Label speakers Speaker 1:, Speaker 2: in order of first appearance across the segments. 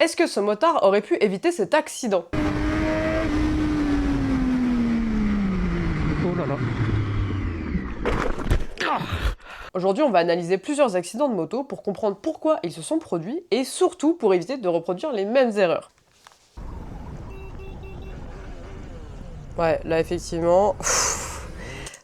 Speaker 1: Est-ce que ce motard aurait pu éviter cet accident?
Speaker 2: Oh là là.
Speaker 1: Aujourd'hui, on va analyser plusieurs accidents de moto pour comprendre pourquoi ils se sont produits et surtout pour éviter de reproduire les mêmes erreurs. Ouais, là effectivement,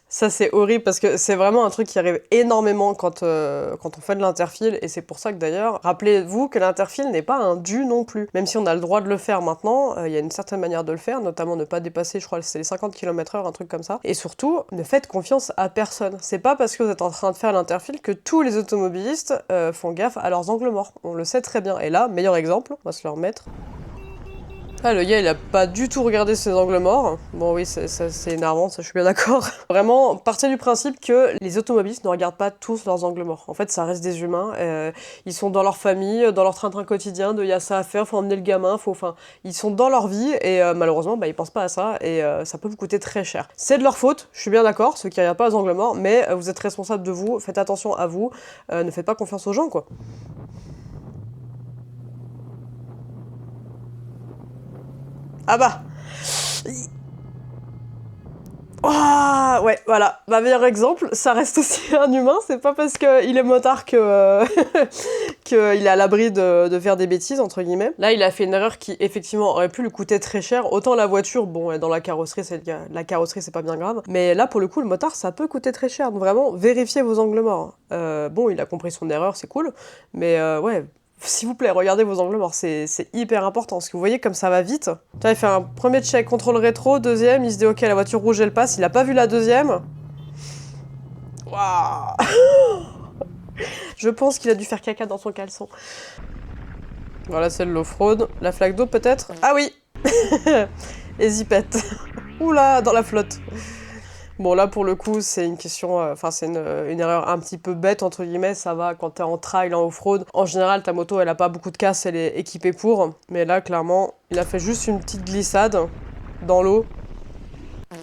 Speaker 1: ça c'est horrible parce que c'est vraiment un truc qui arrive énormément quand on fait de l'interfile et c'est pour ça que d'ailleurs, rappelez-vous que l'interfile n'est pas un dû non plus. Même si on a le droit de le faire maintenant, il y a une certaine manière de le faire, notamment ne pas dépasser, je crois que c'est les 50 km/h, un truc comme ça. Et surtout, ne faites confiance à personne. C'est pas parce que vous êtes en train de faire l'interfile que tous les automobilistes font gaffe à leurs angles morts. On le sait très bien. Et là, meilleur exemple, on va se le remettre. Ah, le gars, il a pas du tout regardé ses angles morts. Bon, oui, c'est énervant, ça, je suis bien d'accord. Vraiment, partez du principe que les automobilistes ne regardent pas tous leurs angles morts. En fait, ça reste des humains. Ils sont dans leur famille, dans leur train-train quotidien, de y a ça à faire, faut emmener le gamin, enfin, ils sont dans leur vie et malheureusement, bah, ils pensent pas à ça et ça peut vous coûter très cher. C'est de leur faute, je suis bien d'accord, ceux qui regardent pas les angles morts, mais vous êtes responsable de vous, faites attention à vous, ne faites pas confiance aux gens, quoi. Ah bah ah ouais, voilà. Ma meilleur exemple, ça reste aussi un humain. C'est pas parce qu'il est motard que qu'il est à l'abri de faire des bêtises, entre guillemets. Là, il a fait une erreur qui, effectivement, aurait pu lui coûter très cher. Autant la voiture, bon, dans la carrosserie, c'est pas bien grave. Mais là, pour le coup, le motard, ça peut coûter très cher. Donc vraiment, vérifiez vos angles morts. Bon, il a compris son erreur, c'est cool. Mais ouais... S'il vous plaît, regardez vos angles morts, c'est hyper important, parce que vous voyez comme ça va vite. Là, il fait un premier check, contrôle rétro, deuxième, il se dit ok, la voiture rouge elle passe, il a pas vu la deuxième. Waouh. Je pense qu'il a dû faire caca dans son caleçon. Voilà, c'est l'off-road. La flaque d'eau peut-être? Ah oui. Et zipette. Oula, dans la flotte. Bon, là, pour le coup, c'est une question... Enfin, c'est une erreur un petit peu bête, entre guillemets. Ça va quand t'es en trail, en off-road. En général, ta moto, elle a pas beaucoup de casse, elle est équipée pour. Mais là, clairement, il a fait juste une petite glissade dans l'eau.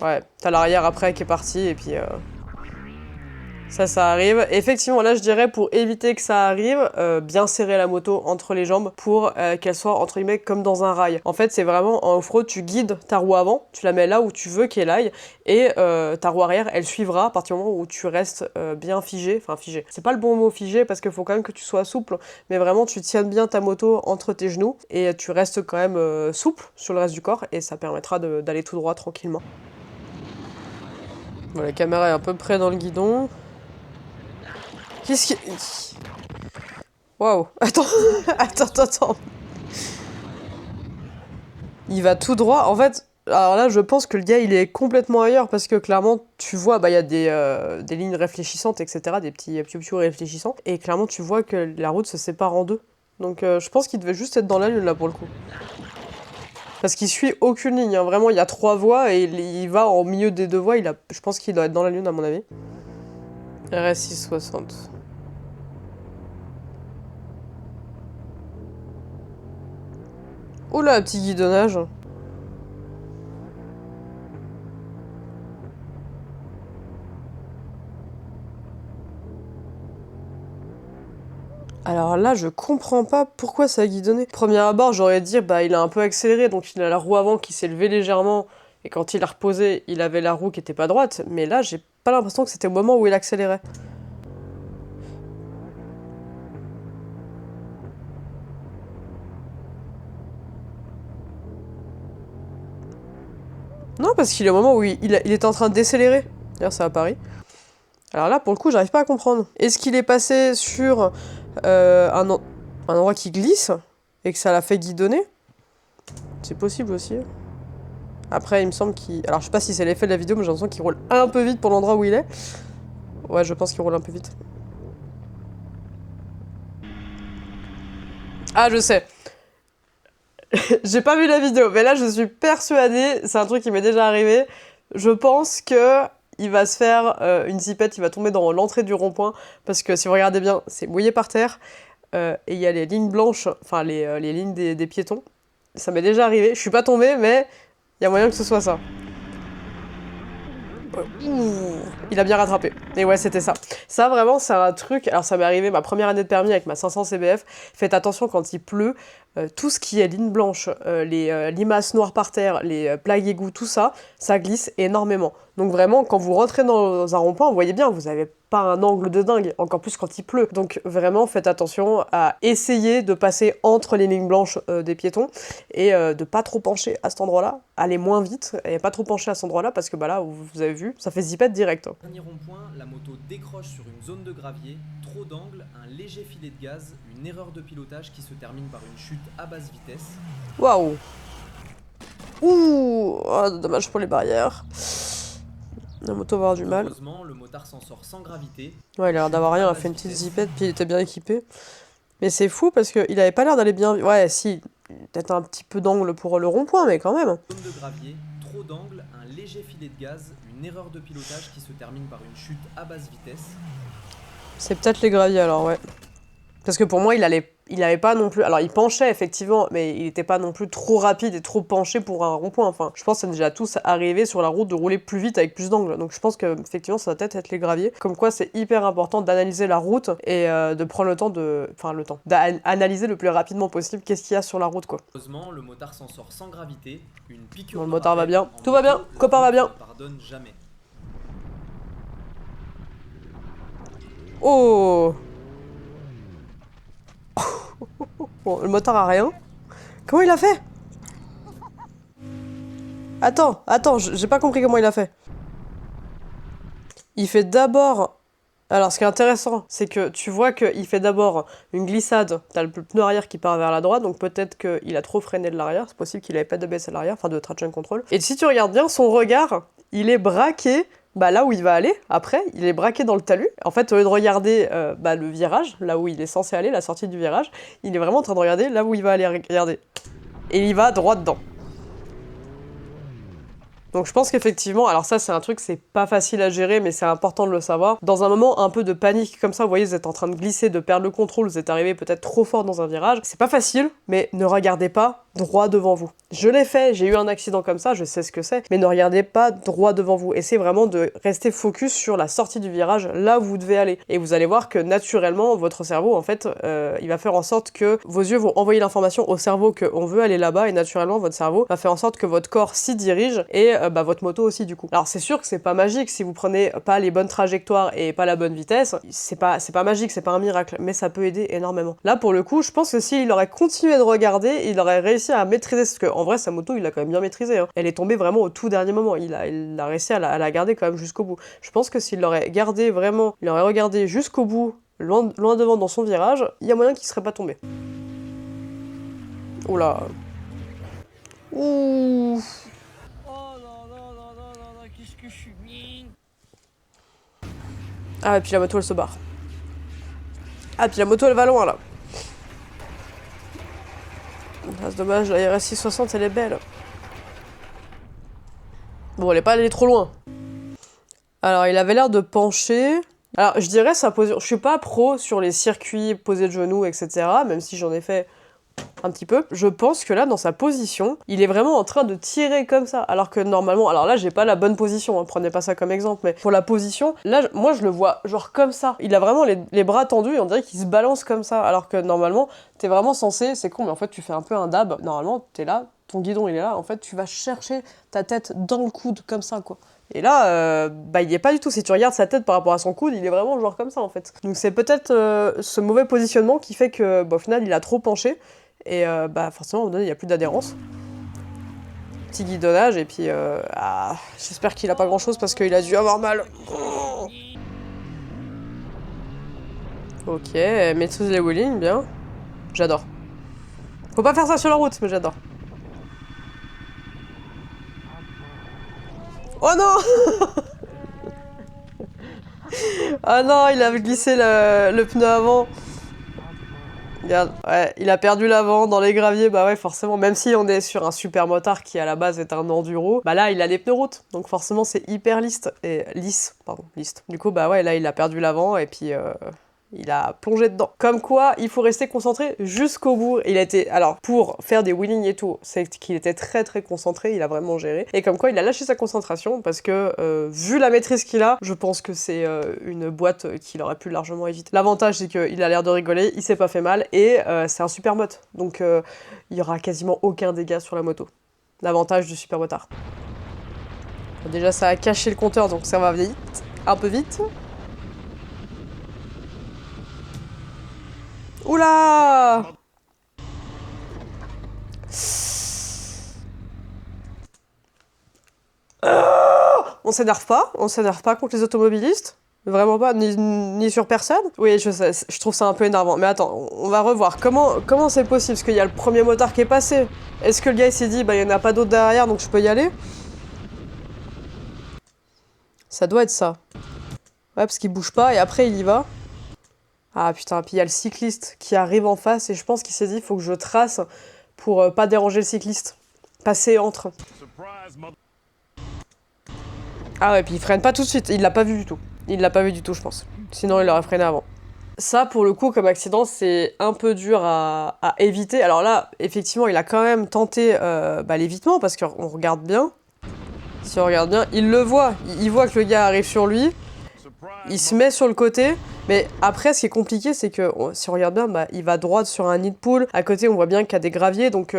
Speaker 1: Ouais, t'as l'arrière après qui est parti, et puis... Ça arrive. Effectivement, là, je dirais, pour éviter que ça arrive, bien serrer la moto entre les jambes pour qu'elle soit, entre guillemets, comme dans un rail. En fait, c'est vraiment, en off-road, tu guides ta roue avant, tu la mets là où tu veux qu'elle aille, et ta roue arrière, elle suivra à partir du moment où tu restes bien figé. Enfin, figé. C'est pas le bon mot figé, parce qu'il faut quand même que tu sois souple, mais vraiment, tu tiennes bien ta moto entre tes genoux, et tu restes quand même souple sur le reste du corps, et ça permettra d'aller tout droit tranquillement. Bon, la caméra est à peu près dans le guidon. Qu'est-ce qui... Waouh. Attends. Attends. Il va tout droit. En fait, alors là, je pense que le gars, il est complètement ailleurs parce que clairement, tu vois, bah, il y a des lignes réfléchissantes, etc., des petits piou-piou réfléchissants. Et clairement, tu vois que la route se sépare en deux. Donc, je pense qu'il devait juste être dans la lune, là, pour le coup. Parce qu'il suit aucune ligne, hein. Vraiment, il y a 3 voies et il va en milieu des 2 voies. Je pense qu'il doit être dans la lune, à mon avis. RS660. Oula, petit guidonnage. Alors là, je comprends pas pourquoi ça a guidonné. Premier abord, j'aurais dit, bah il a un peu accéléré, donc il a la roue avant qui s'est levée légèrement, et quand il a reposé, il avait la roue qui était pas droite, mais là, j'ai pas l'impression que c'était au moment où il accélérait. Non, parce qu'il est au moment où il était en train de décélérer. D'ailleurs, c'est à Paris. Alors là, pour le coup, j'arrive pas à comprendre. Est-ce qu'il est passé sur un endroit qui glisse et que ça l'a fait guidonner? C'est possible aussi. Après, il me semble qu'il... Alors, je sais pas si c'est l'effet de la vidéo, mais j'ai l'impression qu'il roule un peu vite pour l'endroit où il est. Ouais, je pense qu'il roule un peu vite. Ah, je sais. J'ai pas vu la vidéo, mais là, je suis persuadée, c'est un truc qui m'est déjà arrivé. Je pense que il va se faire une zipette, il va tomber dans l'entrée du rond-point, parce que si vous regardez bien, c'est mouillé par terre, et il y a les lignes blanches, enfin les lignes des piétons. Ça m'est déjà arrivé, je suis pas tombée, mais il y a moyen que ce soit ça. Ouh, il a bien rattrapé. Et ouais, c'était ça. Ça, vraiment, c'est un truc... Alors, ça m'est arrivé ma première année de permis avec ma 500 CBF. Faites attention quand il pleut. tout ce qui est ligne blanche, les limaces noires par terre, les plaques égouts, tout ça, ça glisse énormément. Donc vraiment, quand vous rentrez dans un rond-point, vous voyez bien, vous n'avez pas un angle de dingue, encore plus quand il pleut. Donc vraiment, faites attention à essayer de passer entre les lignes blanches des piétons et de pas trop pencher à cet endroit-là. Allez moins vite et pas trop pencher à cet endroit-là parce que bah là, vous avez vu, ça fait zipette direct. Hein.
Speaker 2: Dernier rond-point, la moto décroche sur une zone de gravier, trop d'angle, un léger filet de gaz, une erreur de pilotage qui se termine par une chute à basse vitesse.
Speaker 1: Waouh! Ouh! Oh, dommage pour les barrières. La moto va avoir du mal.
Speaker 2: Heureusement, le motard s'en sort sans gravité.
Speaker 1: Ouais, il a l'air d'avoir rien, il a fait une petite zipette, puis il était bien équipé. Mais c'est fou parce qu'il avait pas l'air d'aller bien... Ouais, si, peut-être un petit peu d'angle pour le rond-point, mais quand même.
Speaker 2: Zone de gravier, trop d'angle, un léger filet de gaz, une erreur de pilotage qui se termine par une chute à basse vitesse.
Speaker 1: C'est peut-être les graviers alors, ouais. Parce que pour moi, il avait pas non plus... Alors, il penchait, effectivement, mais il était pas non plus trop rapide et trop penché pour un rond-point. Enfin, je pense que c'est déjà tous arrivé sur la route de rouler plus vite avec plus d'angle. Donc, je pense que effectivement, ça va peut-être être les graviers. Comme quoi, c'est hyper important d'analyser la route et de prendre le temps de... Enfin, le temps. D'analyser le plus rapidement possible qu'est-ce qu'il y a sur la route, quoi.
Speaker 2: Heureusement, le motard s'en sort sans gravité. Une piqûre
Speaker 1: Bon, le
Speaker 2: de
Speaker 1: motard va
Speaker 2: rappel,
Speaker 1: bien.
Speaker 2: en
Speaker 1: Tout va bien.
Speaker 2: moto, la
Speaker 1: Copain va
Speaker 2: route
Speaker 1: bien.
Speaker 2: ne pardonne jamais.
Speaker 1: Oh! Bon, le motard a rien. Comment il a fait? Attends, j'ai pas compris comment il a fait. Il fait d'abord... Alors, ce qui est intéressant, c'est que tu vois qu'il fait d'abord une glissade. T'as le pneu arrière qui part vers la droite, donc peut-être qu'il a trop freiné de l'arrière. C'est possible qu'il avait pas de baisse à l'arrière, enfin de traction control. Et si tu regardes bien, son regard, il est braqué... Bah là où il va aller, après, il est braqué dans le talus. En fait, au lieu de regarder le virage, là où il est censé aller, la sortie du virage, il est vraiment en train de regarder là où il va aller regarder. Et il va droit dedans. Donc je pense qu'effectivement, alors ça c'est un truc, c'est pas facile à gérer, mais c'est important de le savoir. Dans un moment un peu de panique comme ça, vous voyez, vous êtes en train de glisser, de perdre le contrôle, vous êtes arrivé peut-être trop fort dans un virage. C'est pas facile, mais ne regardez pas droit devant vous. Je l'ai fait, j'ai eu un accident comme ça, je sais ce que c'est, mais ne regardez pas droit devant vous. Essayez vraiment de rester focus sur la sortie du virage, là où vous devez aller. Et vous allez voir que naturellement, votre cerveau, en fait, il va faire en sorte que vos yeux vont envoyer l'information au cerveau qu'on veut aller là-bas, et naturellement, votre cerveau va faire en sorte que votre corps s'y dirige, et votre moto aussi, du coup. Alors, c'est sûr que c'est pas magique, si vous prenez pas les bonnes trajectoires et pas la bonne vitesse, c'est pas magique, c'est pas un miracle, mais ça peut aider énormément. Là, pour le coup, je pense que s'il aurait continué de regarder, il aurait réussi à maîtriser, parce qu'en vrai, sa moto, il l'a quand même bien maîtrisé. Hein. Elle est tombée vraiment au tout dernier moment. Il a réussi à la garder quand même jusqu'au bout. Je pense que s'il l'aurait gardé vraiment, il aurait regardé jusqu'au bout, loin devant dans son virage, il y a moyen qu'il serait pas tombé. Oula. Ouh.
Speaker 3: Oh là là là là là là, qu'est-ce que je suis bien.
Speaker 1: Ah, et puis la moto, elle se barre. Ah, puis la moto, elle va loin, là. Ah, c'est dommage, la RS 660, elle est belle. Bon, elle est pas allée trop loin. Alors, il avait l'air de pencher. Alors, je dirais sa position... Je suis pas pro sur les circuits posés de genoux, etc., même si j'en ai fait un petit peu. Je pense que là, dans sa position, il est vraiment en train de tirer comme ça. Alors que normalement... Alors là, j'ai pas la bonne position, hein, prenez pas ça comme exemple, mais pour la position, là, moi, je le vois genre comme ça. Il a vraiment les bras tendus et on dirait qu'il se balance comme ça. Alors que normalement, t'es vraiment censé... C'est con, mais en fait, tu fais un peu un dab. Normalement, t'es là, ton guidon, il est là. En fait, tu vas chercher ta tête dans le coude, comme ça, quoi. Et là, il y est pas du tout. Si tu regardes sa tête par rapport à son coude, il est vraiment genre comme ça, en fait. Donc c'est peut-être ce mauvais positionnement qui fait que, au final, il a trop penché. Et forcément, il n'y a plus d'adhérence. Petit guidonnage, et puis... j'espère qu'il a pas grand-chose, parce qu'il a dû avoir mal. Oh. Ok, maîtrise les wheelings, bien. J'adore. Faut pas faire ça sur la route, mais j'adore. Oh non. Ah non, il a glissé le pneu avant. Regarde, ouais, il a perdu l'avant dans les graviers, bah ouais, forcément, même si on est sur un super motard qui à la base est un enduro, bah là il a les pneus route, donc forcément c'est hyper lisse. Du coup, bah ouais, là il a perdu l'avant et puis Il a plongé dedans. Comme quoi, il faut rester concentré jusqu'au bout. Il a été... Alors, pour faire des wheelings et tout, c'est qu'il était très très concentré, il a vraiment géré. Et comme quoi, il a lâché sa concentration, parce que, vu la maîtrise qu'il a, je pense que c'est une boîte qu'il aurait pu largement éviter. L'avantage, c'est qu'il a l'air de rigoler, il s'est pas fait mal, et c'est un super moto. Donc, il y aura quasiment aucun dégât sur la moto. L'avantage du super motard. Déjà, ça a caché le compteur, donc ça va vite. Un peu vite. Oula! On s'énerve pas contre les automobilistes. Vraiment pas, ni sur personne. Oui, je sais, je trouve ça un peu énervant. Mais attends, on va revoir. Comment c'est possible? Parce qu'il y a le premier motard qui est passé. Est-ce que le gars il s'est dit, bah il y en a pas d'autres derrière, donc je peux y aller? Ça doit être ça. Ouais, parce qu'il bouge pas et après il y va. Ah putain, puis il y a le cycliste qui arrive en face et je pense qu'il s'est dit, faut que je trace pour pas déranger le cycliste. Passer entre. Ah ouais, puis il freine pas tout de suite, il l'a pas vu du tout. Il l'a pas vu du tout, je pense. Sinon, il aurait freiné avant. Ça, pour le coup, comme accident, c'est un peu dur à éviter. Alors là, effectivement, il a quand même tenté l'évitement, parce qu'on regarde bien. Si on regarde bien, il le voit. Il voit que le gars arrive sur lui. Il se met sur le côté. Mais après, ce qui est compliqué, c'est que si on regarde bien, bah, il va droit sur un nid de poule. À côté, on voit bien qu'il y a des graviers. Donc,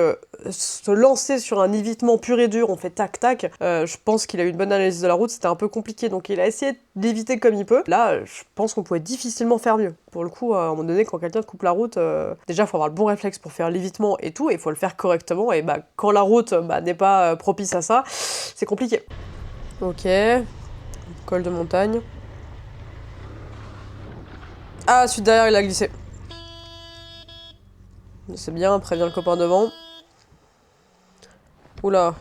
Speaker 1: se lancer sur un évitement pur et dur, on fait tac-tac. Je pense qu'il a eu une bonne analyse de la route. C'était un peu compliqué. Donc, il a essayé d'éviter comme il peut. Là, je pense qu'on pouvait difficilement faire mieux. Pour le coup, à un moment donné, quand quelqu'un coupe la route, déjà, il faut avoir le bon réflexe pour faire l'évitement et tout. Et il faut le faire correctement. Et bah, quand la route n'est pas propice à ça, c'est compliqué. Ok. Col de montagne. Ah, celui derrière, il a glissé. C'est bien, prévient le copain devant. Oula.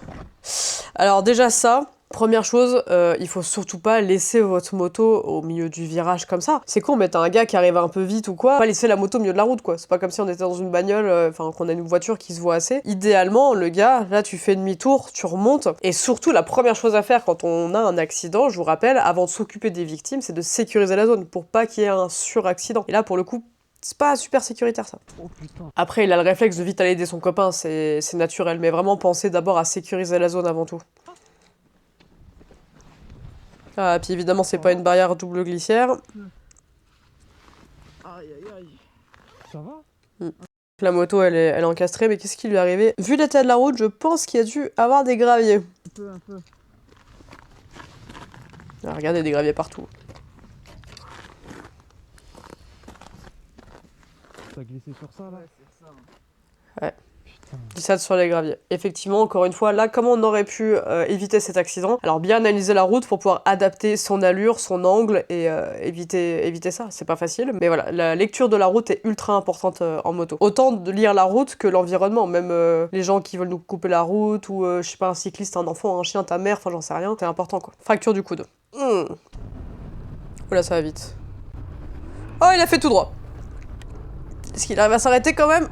Speaker 1: Alors déjà ça, première chose, il faut surtout pas laisser votre moto au milieu du virage comme ça. C'est con, mais t'as un gars qui arrive un peu vite ou quoi, pas laisser la moto au milieu de la route quoi. C'est pas comme si on était dans une bagnole, enfin qu'on a une voiture qui se voit assez. Idéalement, le gars, là tu fais demi-tour, tu remontes. Et surtout, la première chose à faire quand on a un accident, je vous rappelle, avant de s'occuper des victimes, c'est de sécuriser la zone pour pas qu'il y ait un suraccident. Et là pour le coup, c'est pas super sécuritaire ça.
Speaker 3: Oh putain.
Speaker 1: Après, il a le réflexe de vite aller aider son copain, c'est naturel, mais vraiment pensez d'abord à sécuriser la zone avant tout. Ah, puis évidemment, c'est pas une barrière double glissière.
Speaker 3: Aïe aïe aïe. Ça va?
Speaker 1: La moto, elle est encastrée, mais qu'est-ce qui lui est arrivé? Vu l'état de la route, je pense qu'il y a dû avoir des graviers.
Speaker 3: Un peu.
Speaker 1: Ah, regardez, des graviers partout.
Speaker 3: T'as glissé sur ça là? Ouais, c'est ça.
Speaker 1: Ouais.
Speaker 3: Putain.
Speaker 1: Glissade sur les graviers. Effectivement, encore une fois, là, comment on aurait pu éviter cet accident? Alors, bien analyser la route pour pouvoir adapter son allure, son angle et éviter ça. C'est pas facile, mais voilà, la lecture de la route est ultra importante en moto. Autant de lire la route que l'environnement. Même les gens qui veulent nous couper la route, ou je sais pas, un cycliste, un enfant, un chien, ta mère, enfin j'en sais rien. C'est important quoi. Fracture du coude. Oula, ça va vite. Oh, il a fait tout droit. Est-ce qu'il arrive à s'arrêter quand même?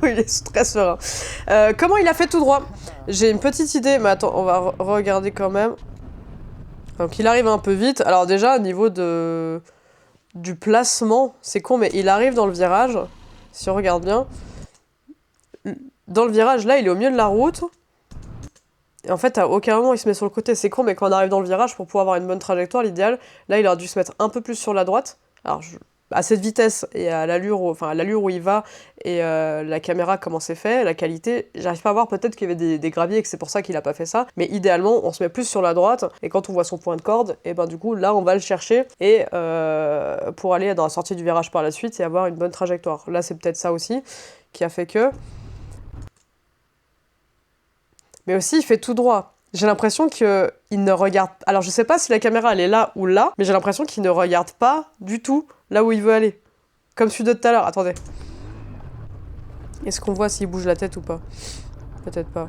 Speaker 1: Il est très serein. Comment il a fait tout droit? J'ai une petite idée, mais attends, on va regarder quand même. Donc il arrive un peu vite. Alors déjà, au niveau du placement, c'est con, mais il arrive dans le virage. Si on regarde bien. Dans le virage, là, il est au milieu de la route. Et en fait, à aucun moment, il se met sur le côté. C'est con, mais quand on arrive dans le virage, pour pouvoir avoir une bonne trajectoire, l'idéal, là, il aurait dû se mettre un peu plus sur la droite. Alors, à cette vitesse et à l'allure où il va et la caméra, comment c'est fait, la qualité, j'arrive pas à voir, peut-être qu'il y avait des graviers et que c'est pour ça qu'il a pas fait ça. Mais idéalement, on se met plus sur la droite et quand on voit son point de corde, et ben du coup, là, on va le chercher et pour aller dans la sortie du virage par la suite et avoir une bonne trajectoire. Là, c'est peut-être ça aussi qui a fait que... Mais aussi, il fait tout droit. J'ai l'impression qu'il ne regarde... Alors, je sais pas si la caméra, elle est là ou là, mais j'ai l'impression qu'il ne regarde pas du tout là où il veut aller. Comme celui de tout à l'heure. Attendez. Est-ce qu'on voit s'il bouge la tête ou pas? Peut-être pas.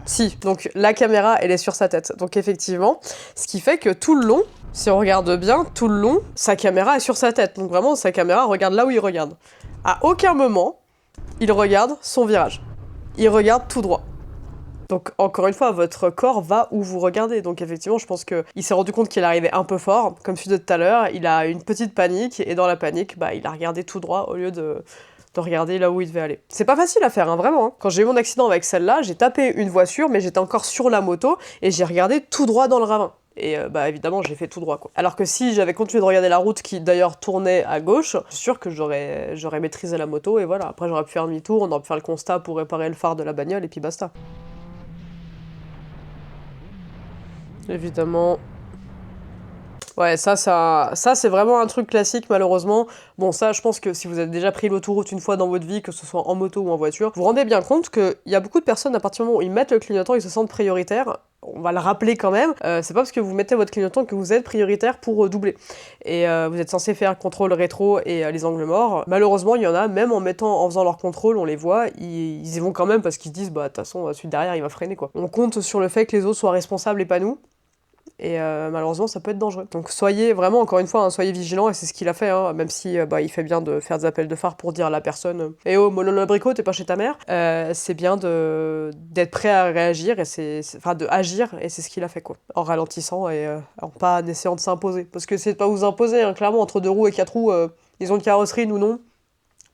Speaker 1: Si, donc la caméra, elle est sur sa tête. Donc effectivement, ce qui fait que tout le long, si on regarde bien, tout le long, sa caméra est sur sa tête. Donc vraiment, sa caméra regarde là où il regarde. À aucun moment, il regarde son virage. Il regarde tout droit. Donc encore une fois, votre corps va où vous regardez. Donc effectivement, je pense qu'il s'est rendu compte qu'il arrivait un peu fort, comme celui de tout à l'heure, il a une petite panique, et dans la panique, bah, il a regardé tout droit au lieu de regarder là où il devait aller. C'est pas facile à faire, hein, vraiment. Hein. Quand j'ai eu mon accident avec celle-là, j'ai tapé une voiture, mais j'étais encore sur la moto, et j'ai regardé tout droit dans le ravin. Et bah évidemment, j'ai fait tout droit, quoi. Alors que si j'avais continué de regarder la route qui d'ailleurs tournait à gauche, je suis sûr que j'aurais maîtrisé la moto, et voilà. Après, j'aurais pu faire demi-tour, on aurait pu faire le constat pour réparer le phare de la bagnole, et puis basta. Évidemment. Ouais, ça c'est vraiment un truc classique, malheureusement. Bon, ça, je pense que si vous avez déjà pris l'autoroute une fois dans votre vie, que ce soit en moto ou en voiture, vous vous rendez bien compte qu'il y a beaucoup de personnes, à partir du moment où ils mettent le clignotant, ils se sentent prioritaires. On va le rappeler quand même, c'est pas parce que vous mettez votre clignotant que vous êtes prioritaire pour doubler. Et vous êtes censé faire contrôle rétro et les angles morts. Malheureusement, il y en a, même en faisant leur contrôle, on les voit, ils y vont quand même parce qu'ils se disent, bah, de toute façon, celui derrière, il va freiner, quoi. On compte sur le fait que les autres soient responsables et pas nous. Et malheureusement, ça peut être dangereux. Donc soyez vraiment, encore une fois, hein, soyez vigilants, et c'est ce qu'il a fait, hein, même si bah, il fait bien de faire des appels de phare pour dire à la personne « Eh oh, mollo l'abricot, t'es pas chez ta mère ?» C'est bien d'être prêt à réagir, enfin de agir, et c'est ce qu'il a fait, quoi. En ralentissant et pas en essayant de s'imposer. Parce que c'est de pas vous imposer, hein, clairement, entre 2 roues et 4 roues, ils ont une carrosserie, nous non.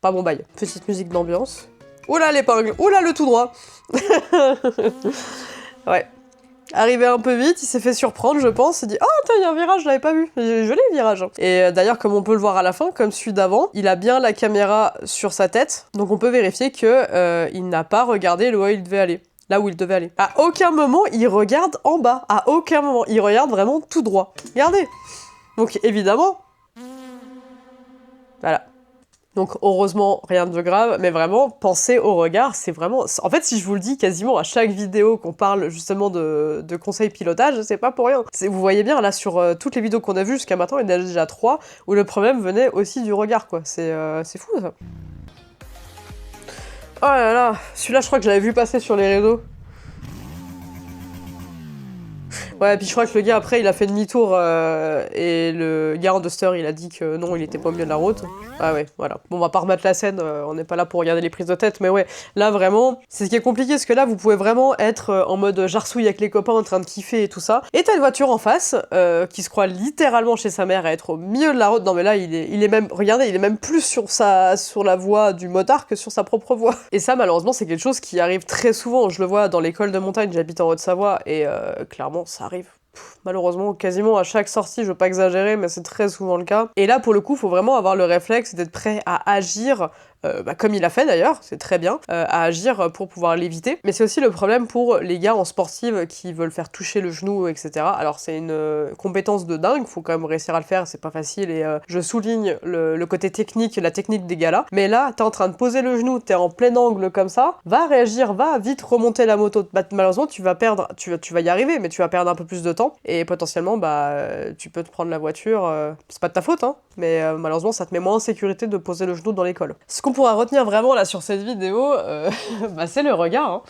Speaker 1: Pas bon bail. Petite musique d'ambiance. Oula l'épingle, oula le tout droit. Ouais. Arrivé un peu vite, il s'est fait surprendre, je pense, il s'est dit « Oh, attends, il y a un virage, je l'avais pas vu. » Je l'ai, le virage. Et d'ailleurs, comme on peut le voir à la fin, comme celui d'avant, il a bien la caméra sur sa tête, donc on peut vérifier que il n'a pas regardé là où il devait aller. Là où il devait aller. À aucun moment, il regarde en bas. À aucun moment. Il regarde vraiment tout droit. Regardez. Donc, évidemment... Voilà. Donc heureusement, rien de grave, mais vraiment, pensez au regard, c'est vraiment... En fait, si je vous le dis quasiment à chaque vidéo qu'on parle justement de conseils pilotage, c'est pas pour rien. Vous voyez bien, là, sur toutes les vidéos qu'on a vues jusqu'à maintenant, il y en a déjà 3, où le problème venait aussi du regard, quoi. C'est fou, ça. Oh là là, celui-là, je crois que je l'avais vu passer sur les réseaux. Ouais, puis je crois que le gars, après, il a fait demi-tour, et le gars en Duster, il a dit que non, il était pas au milieu de la route. Ah ouais, voilà. Bon, on va pas remettre la scène, on n'est pas là pour regarder les prises de tête, mais ouais, là, vraiment, c'est ce qui est compliqué, parce que là, vous pouvez vraiment être en mode jarsouille avec les copains, en train de kiffer et tout ça, et t'as une voiture en face, qui se croit littéralement chez sa mère à être au milieu de la route. Non, mais là, il est même, regardez, il est même plus sur la voie du motard que sur sa propre voie. Et ça, malheureusement, c'est quelque chose qui arrive très souvent. Je le vois dans l'école de montagne, j'habite en Haute-Savoie, et clairement, ça arrive. Malheureusement, quasiment à chaque sortie, je veux pas exagérer, mais c'est très souvent le cas. Et là, pour le coup, faut vraiment avoir le réflexe d'être prêt à agir, comme il a fait d'ailleurs, c'est très bien, à agir pour pouvoir l'éviter. Mais c'est aussi le problème pour les gars en sportive qui veulent faire toucher le genou, etc. Alors c'est une compétence de dingue, faut quand même réussir à le faire, c'est pas facile, et je souligne le côté technique, la technique des gars là. Mais là, t'es en train de poser le genou, t'es en plein angle comme ça, va réagir, va vite remonter la moto. Bah, malheureusement, tu vas perdre, tu vas y arriver, mais tu vas perdre un peu plus de temps, et potentiellement, bah, tu peux te prendre la voiture, c'est pas de ta faute, hein, mais malheureusement, ça te met moins en sécurité de poser le genou dans l'école. Ce qu'on pourra retenir vraiment là sur cette vidéo, bah, c'est le regard, hein.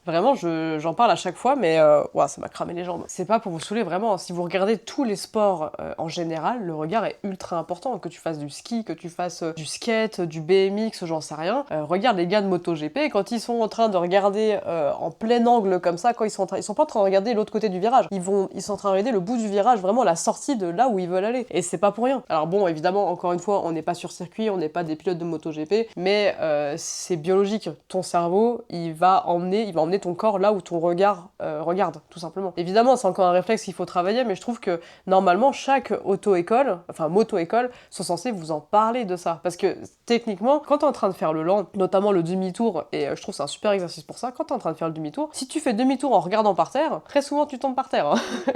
Speaker 1: Vraiment, j'en parle à chaque fois, mais ouais, ça m'a cramé les jambes. C'est pas pour vous saouler, vraiment. Si vous regardez tous les sports en général, le regard est ultra important. Que tu fasses du ski, que tu fasses du skate, du BMX, j'en sais rien. Regarde les gars de MotoGP, quand ils sont en train de regarder en plein angle comme ça, quand ils sont pas en train de regarder l'autre côté du virage. Ils sont en train de regarder le bout du virage, vraiment la sortie de là où ils veulent aller. Et c'est pas pour rien. Alors bon, évidemment, encore une fois, on n'est pas sur circuit, on n'est pas des pilotes de MotoGP, mais c'est biologique. Ton cerveau, il va emmener ton corps là où ton regard regarde, tout simplement. Évidemment, c'est encore un réflexe qu'il faut travailler, mais je trouve que normalement, chaque auto-école, enfin moto-école, sont censés vous en parler de ça. Parce que techniquement, quand t'es en train de faire le lent, notamment le demi-tour, et je trouve que c'est un super exercice pour ça, quand t'es en train de faire le demi-tour, si tu fais demi-tour en regardant par terre, très souvent tu tombes par terre. Hein.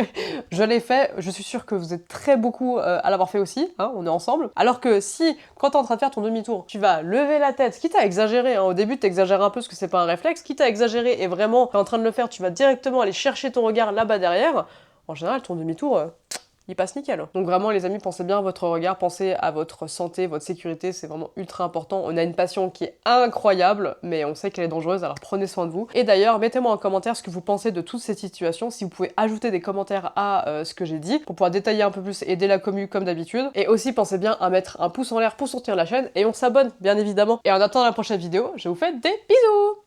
Speaker 1: Je l'ai fait, je suis sûre que vous êtes très beaucoup à l'avoir fait aussi, hein, on est ensemble. Alors que si, quand t'es en train de faire ton demi-tour, tu vas lever la tête, quitte à exagérer, hein, au début t'exagères un peu parce que c'est pas un réflexe, quitte à exagérer et vraiment t'es en train de le faire, tu vas directement aller chercher ton regard là-bas derrière, en général ton demi-tour, il passe nickel. Donc vraiment les amis, pensez bien à votre regard, pensez à votre santé, votre sécurité, c'est vraiment ultra important. On a une passion qui est incroyable, mais on sait qu'elle est dangereuse, alors prenez soin de vous. Et d'ailleurs, mettez-moi en commentaire ce que vous pensez de toutes ces situations, si vous pouvez ajouter des commentaires à ce que j'ai dit, pour pouvoir détailler un peu plus, aider la commu comme d'habitude. Et aussi pensez bien à mettre un pouce en l'air pour soutenir la chaîne, et on s'abonne bien évidemment. Et en attendant la prochaine vidéo, je vous fais des bisous!